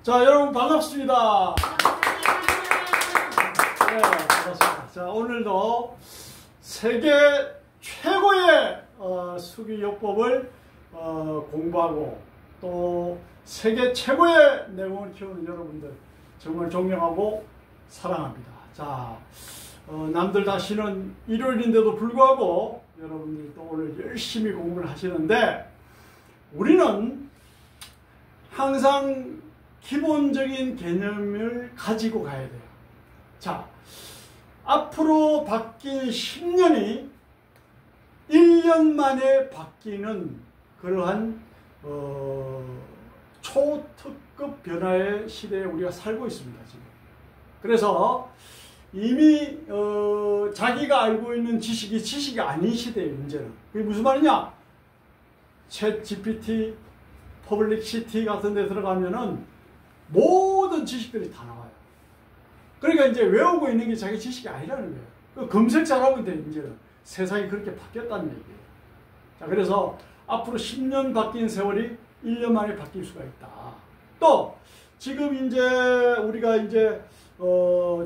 자, 여러분 반갑습니다. 네, 반갑습니다. 자, 오늘도 세계 최고의 수기요법을 공부하고 또 세계 최고의 내공을 키우는 여러분들 정말 존경하고 사랑합니다. 자, 남들 다 쉬는 일요일인데도 불구하고 여러분들이 또 오늘 열심히 공부를 하시는데 우리는 항상 기본적인 개념을 가지고 가야 돼요. 자, 앞으로 바뀐 10년이 1년 만에 바뀌는 그러한 초특급 변화의 시대에 우리가 살고 있습니다, 지금. 그래서 이미 자기가 알고 있는 지식이 아닌 시대예요, 문제는. 그게 무슨 말이냐? 챗 GPT, 퍼블릭시티 같은 데 들어가면은 모든 지식들이 다 나와요. 그러니까 이제 외우고 있는 게 자기 지식이 아니라는 거예요. 검색 잘하면 돼, 이제는. 세상이 그렇게 바뀌었다는 얘기예요. 자, 그래서 앞으로 10년 바뀐 세월이 1년 만에 바뀔 수가 있다. 또, 지금 이제 우리가 이제,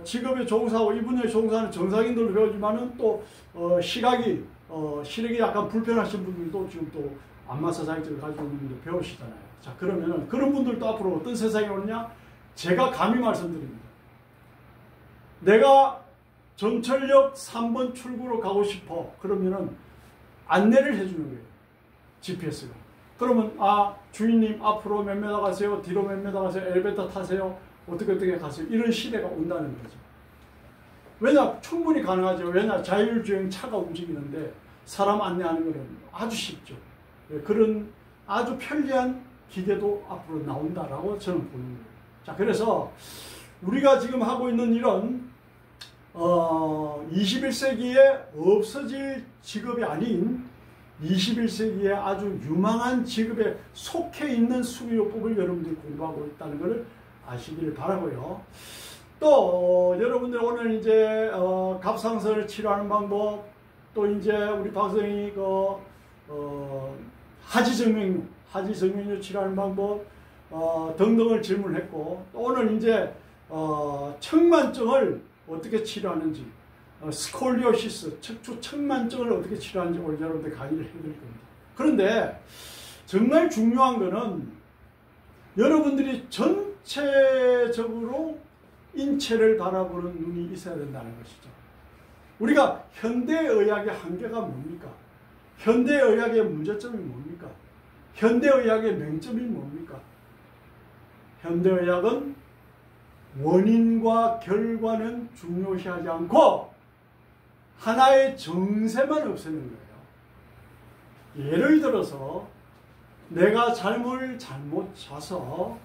직업에 종사하고 이 분야에 종사하는 정상인들도 배우지만은 또, 시력이 약간 불편하신 분들도 지금 또 안마사 자격증을 가지고 있는 분들 배우시잖아요. 자, 그러면은 그런 분들도 앞으로 어떤 세상이 오느냐? 제가 감히 말씀드립니다. 내가 전철역 3번 출구로 가고 싶어. 그러면은 안내를 해주는 거예요. GPS가. 그러면 주인님 앞으로 몇 메다 가세요. 뒤로 몇 메다 가세요. 엘리베이터 타세요. 어떻게 가세요. 이런 시대가 온다는 거죠. 왜냐? 충분히 가능하죠. 왜냐? 자율주행 차가 움직이는데 사람 안내하는 것은 아주 쉽죠. 그런 아주 편리한 기계도 앞으로 나온다라고 저는 보는 거예요. 자, 그래서 우리가 지금 하고 있는 일은 21세기에 없어질 직업이 아닌 21세기에 아주 유망한 직업에 속해 있는 수기요법을 여러분들이 공부하고 있다는 것을 아시기를 바라고요. 또 여러분들 오늘 이제 갑상선을 치료하는 방법, 또 이제 우리 박사님이 하지정맥류 치료하는 방법 등등을 질문했고, 또 오늘 이제 청만증을 어떻게 치료하는지, 스콜리오시스, 척추 청만증을 어떻게 치료하는지 오늘 여러분들 강의를 해드릴 겁니다. 그런데 정말 중요한 거는 여러분들이 전체적으로 인체를 바라보는 눈이 있어야 된다는 것이죠. 우리가 현대의학의 한계가 뭡니까? 현대의학의 문제점이 뭡니까? 현대의학의 맹점이 뭡니까? 현대의학은 원인과 결과는 중요시하지 않고 하나의 정세만 없애는 거예요. 예를 들어서 내가 잠을 잘못 자서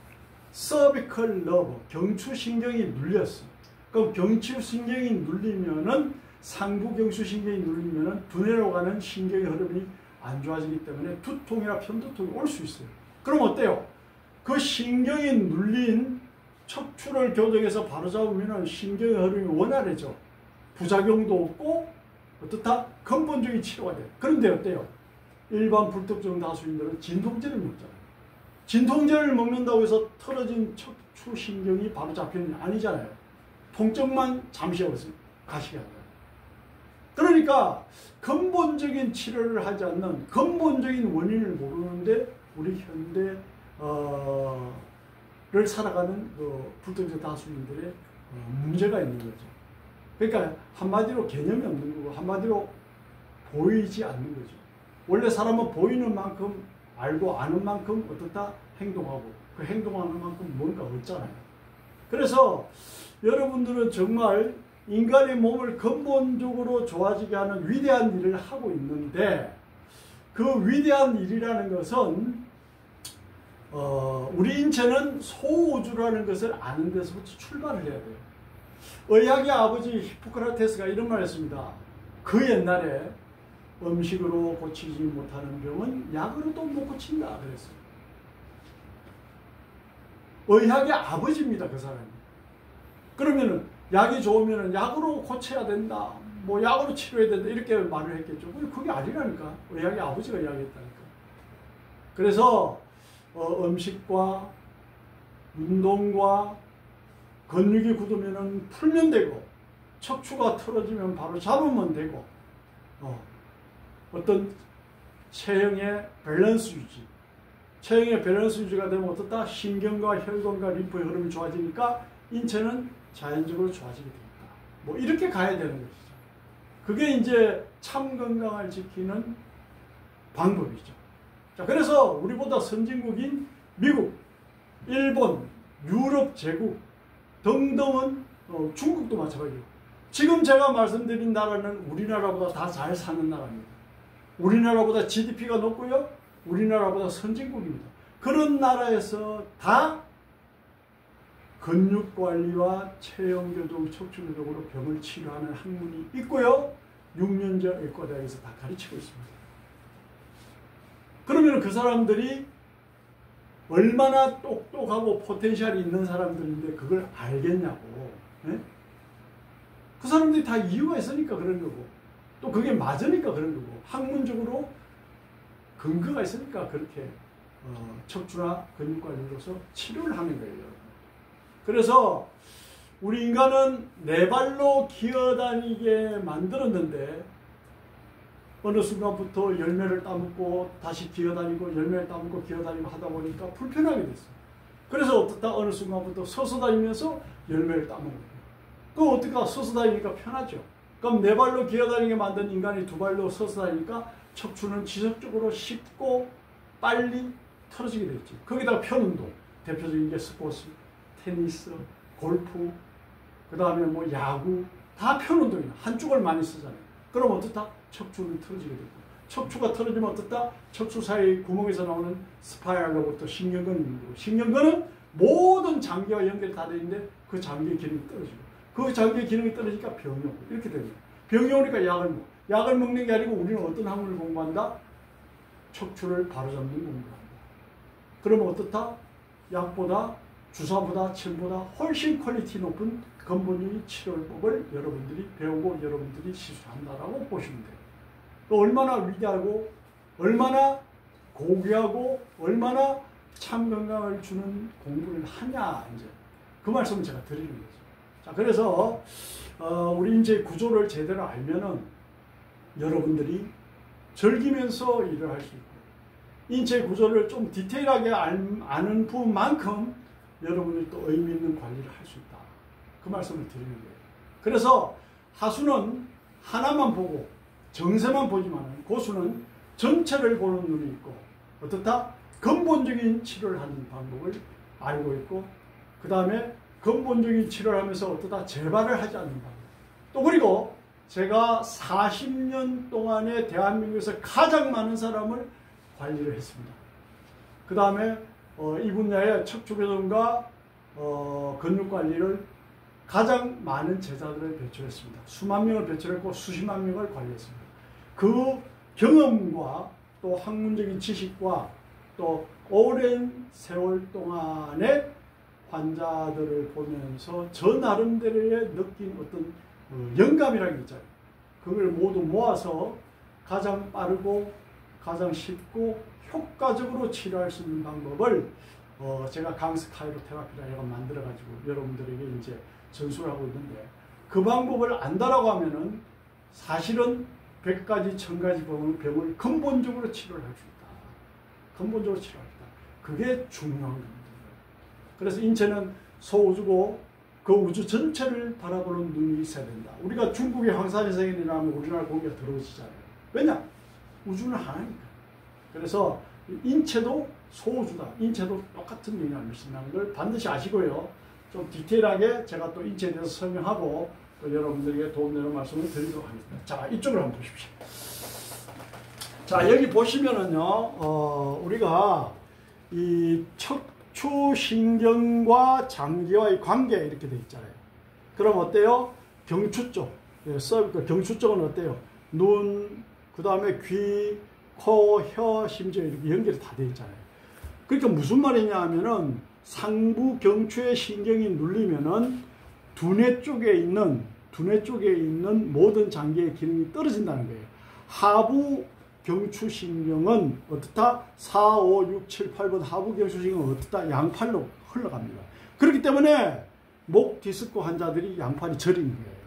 서비컬 너브, 경추신경이 눌렸어. 그럼 경추신경이 눌리면은 상부경추신경이 눌리면은 두뇌로 가는 신경의 흐름이 안 좋아지기 때문에 두통이나 편두통이 올 수 있어요. 그럼 어때요? 그 신경이 눌린 척추를 교정해서 바로잡으면 신경의 흐름이 원활해져. 부작용도 없고 어떻다? 근본적인 치료가 돼요. 그런데 어때요? 일반 불특정 다수인들은 진통제를 먹잖아요. 진통제를 먹는다고 해서 틀어진 척추신경이 바로 잡히는 게 아니잖아요. 통증만 잠시 가시게 하는 거예요. 그러니까 근본적인 치료를 하지 않는 근본적인 원인을 모르는데 우리 현대를 살아가는 불특정 다수인들의 문제가 있는 거죠. 그러니까 한마디로 개념이 없는 거고 한마디로 보이지 않는 거죠. 원래 사람은 보이는 만큼 알고 아는 만큼 어떻다 행동하고 그 행동하는 만큼 뭔가 얻잖아요. 그래서 여러분들은 정말 인간의 몸을 근본적으로 좋아지게 하는 위대한 일을 하고 있는데 그 위대한 일이라는 것은 우리 인체는 소우주라는 것을 아는 데서부터 출발을 해야 돼요. 의학의 아버지 히포크라테스가 이런 말을 했습니다. 그 옛날에 음식으로 고치지 못하는 병은 약으로도 못 고친다 그랬어요. 의학의 아버지입니다, 그 사람이. 그러면은 약이 좋으면 약으로 고쳐야 된다, 뭐 약으로 치료해야 된다 이렇게 말을 했겠죠. 그게 아니라니까. 의학의 아버지가 이야기했다니까. 그래서 음식과 운동과 근육이 굳으면 풀면 되고, 척추가 틀어지면 바로 잡으면 되고, 어떤 체형의 밸런스 유지, 체형의 밸런스 유지가 되면 어떻다? 신경과 혈관과 림프의 흐름이 좋아지니까 인체는 자연적으로 좋아지게 됩니다. 뭐 이렇게 가야 되는 것이죠. 그게 이제 참 건강을 지키는 방법이죠. 자, 그래서 우리보다 선진국인 미국, 일본, 유럽 제국 등등은 중국도 마찬가지고, 지금 제가 말씀드린 나라는 우리나라보다 다 잘 사는 나라입니다. 우리나라보다 GDP가 높고요, 우리나라보다 선진국입니다. 그런 나라에서 다 근육관리와 체형교정, 척추교정으로 병을 치료하는 학문이 있고요, 6년제 의과대학에서 다 가르치고 있습니다. 그러면 그 사람들이 얼마나 똑똑하고 포텐셜이 있는 사람들인데 그걸 알겠냐고. 네? 그 사람들이 다 이유가 있으니까 그런 거고, 또 그게 맞으니까 그런 거고, 학문적으로 근거가 있으니까 그렇게 척추나 근육관리로서 치료를 하는 거예요. 그래서 우리 인간은 네 발로 기어다니게 만들었는데 어느 순간부터 열매를 따먹고 다시 기어다니고 열매를 따먹고 기어다니고 하다 보니까 불편하게 됐어요. 그래서 어떻다? 어느 순간부터 서서 다니면서 열매를 따먹는 거예요. 그럼 어떡하? 서서 다니니까 편하죠. 그럼 네 발로 기어다니게 만든 인간이 두 발로 서서 다니니까 척추는 지속적으로 쉽고 빨리 틀어지게 됐지. 거기다가 편운동, 대표적인 게 스포츠, 테니스, 골프, 그 다음에 뭐 야구, 다 편운동이야. 한쪽을 많이 쓰잖아요. 그럼 어떻다? 척추는 틀어지게 되고, 척추가 틀어지면 어떻다? 척추 사이 구멍에서 나오는 스파이럴로부터 신경근이 있는 거고, 신경근은 모든 장기와 연결이 다 되어 있는데 그 장기의 기능이 떨어지고, 그 장기의 기능이 떨어지니까 병이 오고, 이렇게 됩니다. 병이 오니까 약을 먹어. 약을 먹는 게 아니고 우리는 어떤 학문을 공부한다? 척추를 바로잡는 공부를 한다. 그러면 어떻다? 약보다, 주사보다, 침보다 훨씬 퀄리티 높은 근본적인 치료법을 여러분들이 배우고 여러분들이 시술한다라고 보시면 돼요. 얼마나 위대하고 얼마나 고귀하고 얼마나 참 건강을 주는 공부를 하냐, 이제 그 말씀을 제가 드리는 거죠. 자, 그래서 우리 인체 구조를 제대로 알면은 여러분들이 즐기면서 일을 할 수 있고, 인체 구조를 좀 디테일하게 아는 부분만큼 여러분이 또 의미 있는 관리를 할 수 있다. 그 말씀을 드리는 거예요. 그래서 하수는 하나만 보고 정세만 보지만 고수는 전체를 보는 눈이 있고, 어떻다? 근본적인 치료를 하는 방법을 알고 있고, 그 다음에 근본적인 치료를 하면서 어떻다? 재발을 하지 않는 방법. 또 그리고 제가 40년 동안에 대한민국에서 가장 많은 사람을 관리를 했습니다. 그 다음에 이 분야의 척추교정과 근육관리를 가장 많은 제자들을 배출했습니다. 수만 명을 배출했고 수십만 명을 관리했습니다. 그 경험과 또 학문적인 지식과 또 오랜 세월 동안의 환자들을 보면서 저 나름대로의 느낀 어떤 영감이라는 게 있잖아요. 그걸 모두 모아서 가장 빠르고 가장 쉽고 효과적으로 치료할 수 있는 방법을 제가 강스 카이로테라피라고 만들어가지고 여러분들에게 이제 전수를 하고 있는데, 그 방법을 안다라고 하면은 사실은 100가지, 1000가지 병을 근본적으로 치료를 할 수 있다. 근본적으로 치료할 수 있다. 그게 중요한 겁니다. 그래서 인체는 소우주고 그 우주 전체를 바라보는 눈이 있어야 된다. 우리가 중국의 황산해상이라면 우리나라 공기가 더러워지잖아요. 왜냐? 우주는 하나니까. 그래서 인체도 소우주다. 인체도 똑같은 영향을 미친다는 걸 반드시 아시고요. 좀 디테일하게 제가 또 인체에 대해서 설명하고 또 여러분들에게 도움되는 말씀을 드리도록 하겠습니다. 자, 이쪽으로 한번 보십시오. 자, 여기 보시면은요, 우리가 이 척추신경과 장기와의 관계 이렇게 되어 있잖아요. 그럼 어때요? 경추 쪽. 경추 쪽은 어때요? 눈, 그 다음에 귀, 코, 혀, 심지어 이렇게 연결이 다 되어 있잖아요. 그러니까 무슨 말이냐 하면은 상부 경추의 신경이 눌리면은 두뇌 쪽에 있는 모든 장기의 기능이 떨어진다는 거예요. 하부 경추신경은 어떻다? 4, 5, 6, 7, 8번 하부 경추신경은 어떻다? 양팔로 흘러갑니다. 그렇기 때문에 목 디스크 환자들이 양팔이 저리는 거예요.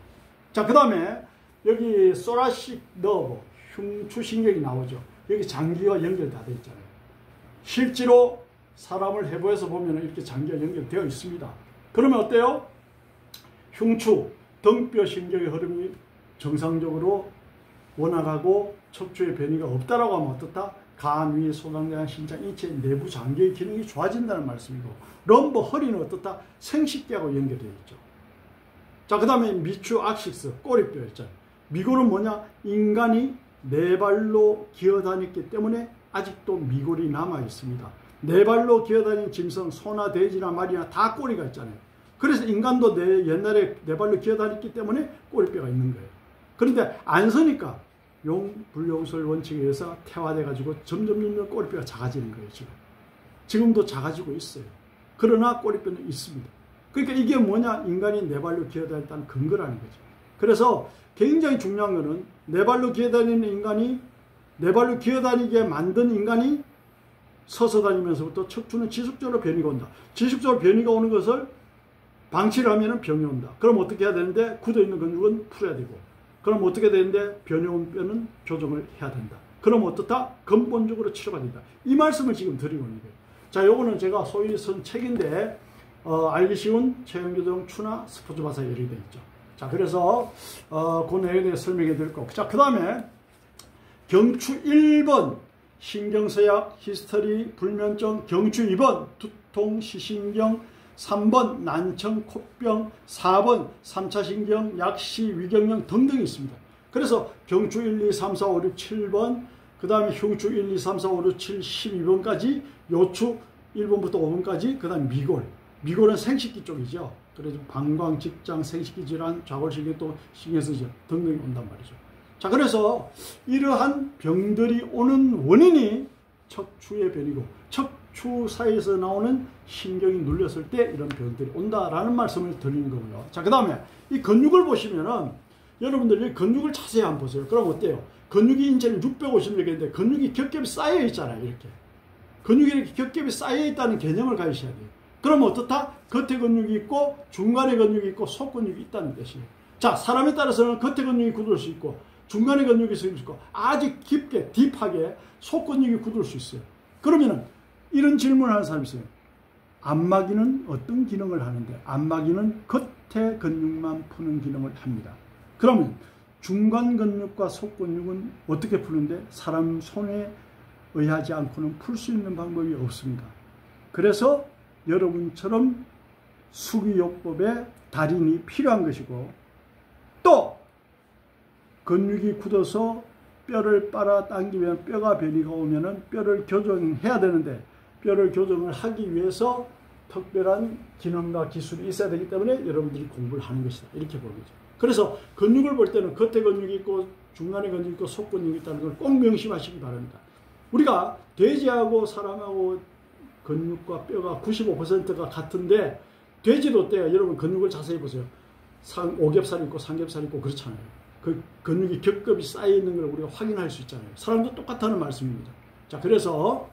자, 그 다음에 여기 소라식 너브, 흉추신경이 나오죠. 여기 장기와 연결다 되어 있잖아요. 실제로 사람을 해부해서 보면 이렇게 장기가 연결되어 있습니다. 그러면 어때요? 흉추, 등뼈 신경의 흐름이 정상적으로 원활하고 척추의 변이가 없다라고 하면 어떻다? 간, 위, 소강장, 신장, 인체 내부 장기의 기능이 좋아진다는 말씀이고, 럼버, 허리는 어떻다? 생식기하고 연결되어 있죠. 자, 그 다음에 미추, 악식스, 꼬리뼈 있잖아요. 미골은 뭐냐? 인간이 네 발로 기어다녔기 때문에 아직도 미골이 남아 있습니다. 네 발로 기어다니는 짐승, 소나 돼지나 말이나 다 꼬리가 있잖아요. 그래서 인간도 옛날에 네 발로 기어다녔기 때문에 꼬리뼈가 있는 거예요. 그런데 안 서니까 불용설 원칙에 의해서 태화돼 가지고 점점 꼬리뼈가 작아지는 거예요. 지금도 작아지고 있어요. 그러나 꼬리뼈는 있습니다. 그러니까 이게 뭐냐? 인간이 네 발로 기어다녔다는 근거라는 거죠. 그래서 굉장히 중요한 거는 네 발로 기어다니는 인간이, 네 발로 기어다니게 만든 인간이 서서 다니면서부터 척추는 지속적으로 변이가 온다. 지속적으로 변이가 오는 것을 방치를 하면 병이 온다. 그럼 어떻게 해야 되는데? 굳어있는 근육은 풀어야 되고, 그럼 어떻게 되는데? 변이 온 뼈는 교정을 해야 된다. 그럼 어떻다? 근본적으로 치료가 된다. 이 말씀을 지금 드리고 있는 거예요. 자, 요거는 제가 소위 쓴 책인데 알기 쉬운 체형교정 추나 스포츠 바사에 열이 되어 있죠. 자, 그래서 그 내용에 대해 설명해 드릴 거고. 자, 그 다음에 경추 1번 신경서약, 히스터리, 불면증, 경추 2번 두통, 시신경, 3번 난청, 콧병, 4번 3차 신경, 약시, 위경련 등등이 있습니다. 그래서 경추 1, 2, 3, 4, 5, 6, 7번, 그 다음에 흉추 1, 2, 3, 4, 5, 6, 7, 12번까지, 요추 1번부터 5번까지, 그 다음 미골. 미골은 생식기 쪽이죠. 그래서 방광, 직장, 생식기 질환, 좌골신경 또 신경쓰지 등등이 온단 말이죠. 자, 그래서 이러한 병들이 오는 원인이 척추의 변이고, 척추 사이에서 나오는 신경이 눌렸을 때 이런 병들이 온다라는 말씀을 드리는 거고요. 자, 그 다음에 이 근육을 보시면은 여러분들이 근육을 자세히 한번 보세요. 그럼 어때요? 근육이 인체는 650개인데 근육이 겹겹이 쌓여 있잖아요. 이렇게. 근육이 이렇게 겹겹이 쌓여 있다는 개념을 가지셔야 돼요. 그러면 어떻다? 겉에 근육이 있고 중간에 근육이 있고 속 근육이 있다는 뜻이에요. 자, 사람에 따라서는 겉에 근육이 굳을 수 있고 중간에 근육이 있을 수 있고 아주 깊게 딥하게 속 근육이 굳을 수 있어요. 그러면은 이런 질문을 하는 사람이 있어요. 안마기는 어떤 기능을 하는데? 안마기는 겉에 근육만 푸는 기능을 합니다. 그러면 중간 근육과 속 근육은 어떻게 푸는데? 사람 손에 의하지 않고는 풀 수 있는 방법이 없습니다. 그래서 여러분처럼 수기요법에 달인이 필요한 것이고, 또 근육이 굳어서 뼈를 빨아 당기면 뼈가 변이가 오면은 뼈를 교정해야 되는데, 뼈를 교정을 하기 위해서 특별한 기능과 기술이 있어야 되기 때문에 여러분들이 공부를 하는 것이다. 이렇게 보는 거죠. 그래서 근육을 볼 때는 겉에 근육이 있고 중간에 근육이 있고 속 근육이 있다는 걸 꼭 명심하시기 바랍니다. 우리가 돼지하고 사람하고 근육과 뼈가 95%가 같은데, 돼지도 어때요? 여러분 근육을 자세히 보세요. 오겹살이 있고 삼겹살이 있고 그렇잖아요. 그 근육이 겹겹이 쌓여 있는 걸 우리가 확인할 수 있잖아요. 사람도 똑같다는 말씀입니다. 자, 그래서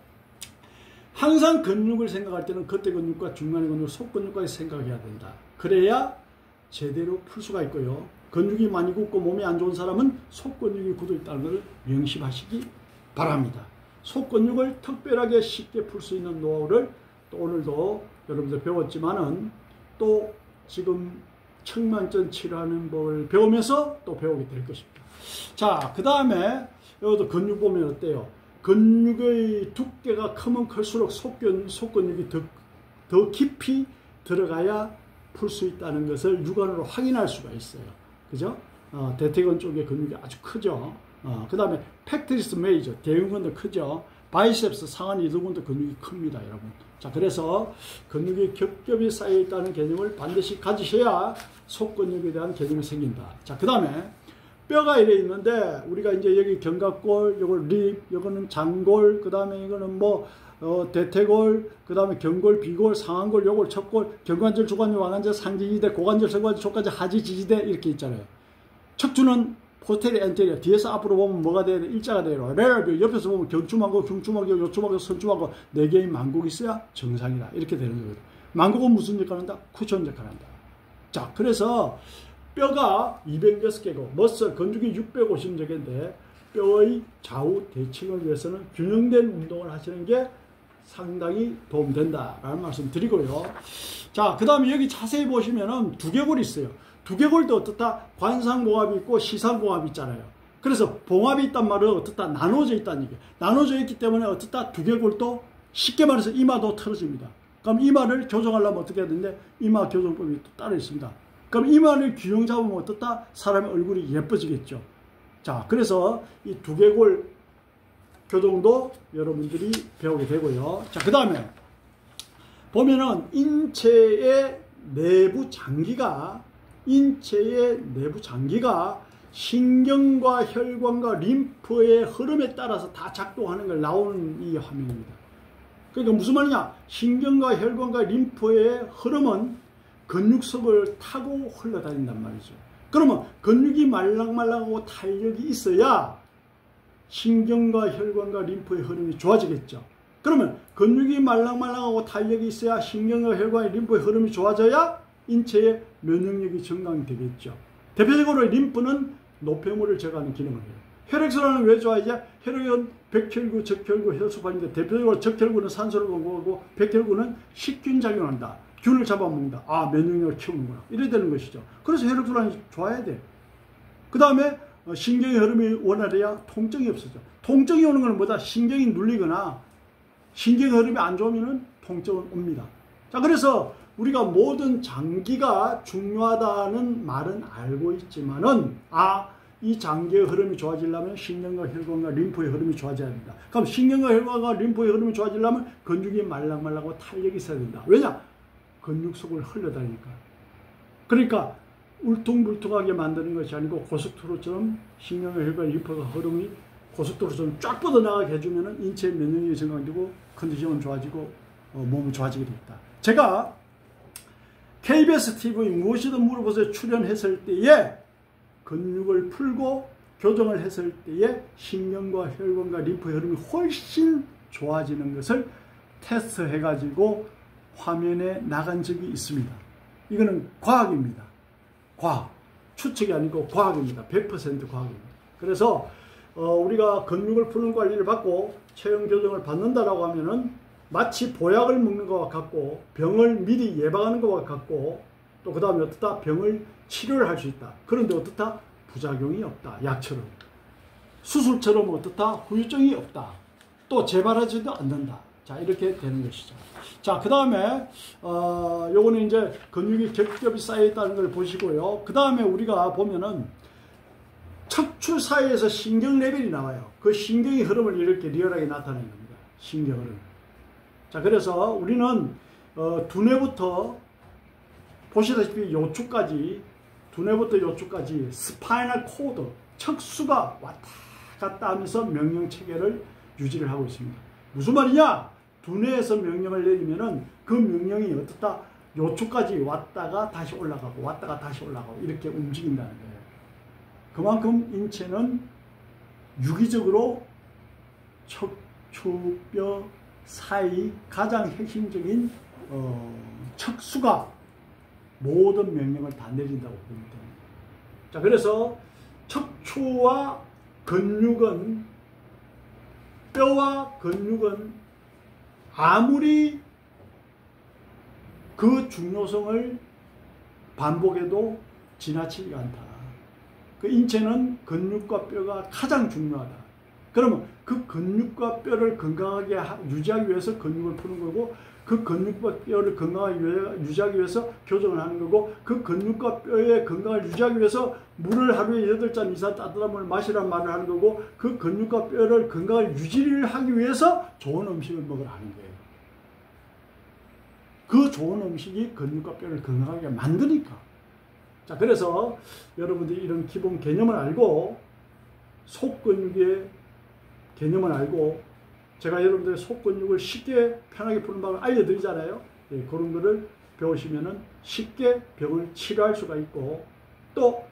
항상 근육을 생각할 때는 겉에 근육과 중간의 근육, 속 근육까지 생각해야 된다. 그래야 제대로 풀 수가 있고요. 근육이 많이 굳고 몸이 안 좋은 사람은 속 근육이 굳어 있다는 것을 명심하시기 바랍니다. 속 근육을 특별하게 쉽게 풀 수 있는 노하우를 또 오늘도 여러분들 배웠지만은 또 지금 청만전 치료하는 법을 배우면서 또 배우게 될 것입니다. 자, 그 다음에 여기도 근육 보면 어때요? 근육의 두께가 크면 클수록 속근육이 더 깊이 들어가야 풀 수 있다는 것을 육안으로 확인할 수가 있어요. 그죠? 대퇴근 쪽에 근육이 아주 크죠. 그 다음에 팩트리스 메이저, 대흉근도 크죠. 바이셉스, 상완 이두근도 근육이 큽니다, 여러분. 자, 그래서 근육이 겹겹이 쌓여 있다는 개념을 반드시 가지셔야 속근육에 대한 개념이 생긴다. 자, 그 다음에 뼈가 이래 있는데, 우리가 이제 여기 견갑골, 요걸 립, 요거는 장골, 그 다음에 이거는 대퇴골, 그 다음에 경골, 비골, 상완골, 요골, 척골, 경관절, 주관절, 왕관절, 상지지대, 고관절, 설관절, 족관절, 하지, 지지대 이렇게 있잖아요. 척추는 포스테리어, 엔테리어, 뒤에서 앞으로 보면 뭐가 돼야 돼? 일자가 돼요. 옆에서 보면 경추망고, 중추망고, 요추망고, 선추망고 4개의 망곡이 있어야 정상이다. 이렇게 되는 거거든요. 망곡은 무슨 역할을 한다? 쿠션 역할을 한다. 자, 그래서 뼈가 206개고 머슬 건축이 650개인데 뼈의 좌우 대칭을 위해서는 균형된 운동을 하시는 게 상당히 도움된다라는 말씀 드리고요. 자, 그 다음에 여기 자세히 보시면은 두개골이 있어요. 두개골도 어떻다? 관상봉합이 있고 시상봉합이 있잖아요. 그래서 봉합이 있단 말은 어떻다? 나눠져 있다는 얘기예요. 나눠져 있기 때문에 어떻다? 두개골도 쉽게 말해서 이마도 틀어집니다. 그럼 이마를 교정하려면 어떻게 해야 되는데 이마 교정법이 또 따로 있습니다. 그럼 이마를 균형 잡으면 어떻다? 사람의 얼굴이 예뻐지겠죠. 자, 그래서 이 두개골 교정도 여러분들이 배우게 되고요. 자, 그 다음에 보면은 인체의 내부 장기가 신경과 혈관과 림프의 흐름에 따라서 다 작동하는 걸 나오는 이 화면입니다. 그러니까 무슨 말이냐? 신경과 혈관과 림프의 흐름은 근육석을 타고 흘러다닌단 말이죠. 그러면 근육이 말랑말랑하고 탄력이 있어야 신경과 혈관과 림프의 흐름이 좋아지겠죠. 그러면 근육이 말랑말랑하고 탄력이 있어야 신경과 혈관과 림프의 흐름이 좋아져야 인체의 면역력이 증강되겠죠. 대표적으로 림프는 노폐물을 제거하는 기능을 해요. 혈액순환은 왜 좋아지냐? 혈액은 백혈구, 적혈구, 혈소판인데 대표적으로 적혈구는 산소를 공급하고 백혈구는 식균 작용한다. 균을 잡아먹는다. 아, 면역력을 키우는구나. 이래야 되는 것이죠. 그래서 혈액순환이 좋아야 돼. 그 다음에 신경의 흐름이 원활해야 통증이 없어져. 통증이 오는 건 뭐다? 신경이 눌리거나 신경의 흐름이 안 좋으면 통증은 옵니다. 자, 그래서 우리가 모든 장기가 중요하다는 말은 알고 있지만은 이 장기의 흐름이 좋아지려면 신경과 혈관과 림프의 흐름이 좋아져야 된다. 그럼 신경과 혈관과 림프의 흐름이 좋아지려면 근육이 말랑말랑하고 탄력이 있어야 된다. 왜냐? 근육 속을 흘러다니니까. 그러니까 울퉁불퉁하게 만드는 것이 아니고 고속도로처럼 신경과 혈관, 림프가 흐름이 고속도로처럼 쫙 뻗어나가게 해주면 인체의 면역력이 증강되고 컨디션은 좋아지고 몸은 좋아지게 됩니다. 제가 KBS TV 무엇이든 물어보세요 출연했을 때에 근육을 풀고 교정을 했을 때에 신경과 혈관과 림프의 흐름이 훨씬 좋아지는 것을 테스트해가지고 화면에 나간 적이 있습니다. 이거는 과학입니다. 과학. 추측이 아니고 과학입니다. 100% 과학입니다. 그래서 우리가 근육을 푸는 관리를 받고 체형 교정을 받는다라고 하면은 마치 보약을 먹는 것과 같고 병을 미리 예방하는 것과 같고 또 그 다음에 어떻다? 병을 치료를 할 수 있다. 그런데 어떻다? 부작용이 없다. 약처럼. 수술처럼 어떻다? 후유증이 없다. 또 재발하지도 않는다. 자, 이렇게 되는 것이죠. 자, 그 다음에 요거는 이제 근육이 겹겹이 쌓여 있다는 걸 보시고요. 그 다음에 우리가 보면은 척추 사이에서 신경 레벨이 나와요. 그 신경의 흐름을 이렇게 리얼하게 나타내는 겁니다. 신경 흐름. 자, 그래서 우리는 두뇌부터 보시다시피 요추까지 두뇌부터 요추까지 스파이널 코드 척수가 왔다 갔다 하면서 명령 체계를 유지를 하고 있습니다. 무슨 말이냐? 두뇌에서 명령을 내리면은 그 명령이 어떻다? 요추까지 왔다가 다시 올라가고 왔다가 다시 올라가고 이렇게 움직인다는 거예요. 그만큼 인체는 유기적으로 척추뼈 사이 가장 핵심적인 척수가 모든 명령을 다 내린다고 보면 됩니다. 자, 그래서 척추와 근육은 뼈와 근육은 아무리 그 중요성을 반복해도 지나치지가 않다. 그 인체는 근육과 뼈가 가장 중요하다. 그러면 그 근육과 뼈를 건강하게 유지하기 위해서 근육을 푸는 거고 그 근육과 뼈를 건강하게 유지하기 위해서 교정을 하는 거고 그 근육과 뼈의 건강을 유지하기 위해서 물을 하루에 8잔 이상 따뜻한 물을 마시라는 말을 하는 거고 그 근육과 뼈를 건강을 유지를 하기 위해서 좋은 음식을 먹으라 하는 거예요. 그 좋은 음식이 근육과 뼈를 건강하게 만드니까. 자, 그래서 여러분들이 이런 기본 개념을 알고 속근육의 개념을 알고 제가 여러분들의 속근육을 쉽게 편하게 푸는 방법을 알려드리잖아요. 예, 그런 거를 배우시면은 쉽게 병을 치료할 수가 있고 또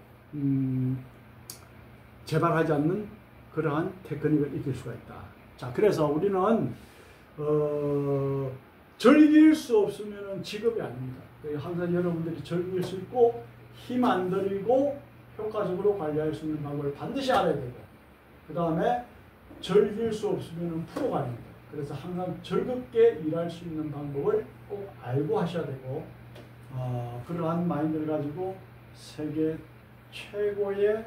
재발하지 않는 그러한 테크닉을 익힐 수가 있다. 자, 그래서 우리는 즐길 수 없으면 직업이 아닙니다. 항상 여러분들이 즐길 수 있고 힘 안 들이고 효과적으로 관리할 수 있는 방법을 반드시 알아야 되고, 그 다음에 즐길 수 없으면 프로가 아닙니다. 그래서 항상 즐겁게 일할 수 있는 방법을 꼭 알고 하셔야 되고, 그러한 마인드를 가지고 세계 최고의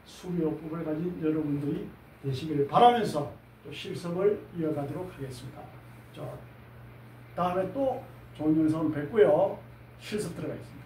수비요법을 가진 여러분들이 되시기를 바라면서 또 실습을 이어가도록 하겠습니다. 자, 다음에 또 좋은 영상을 뵙고요. 실습 들어가겠습니다.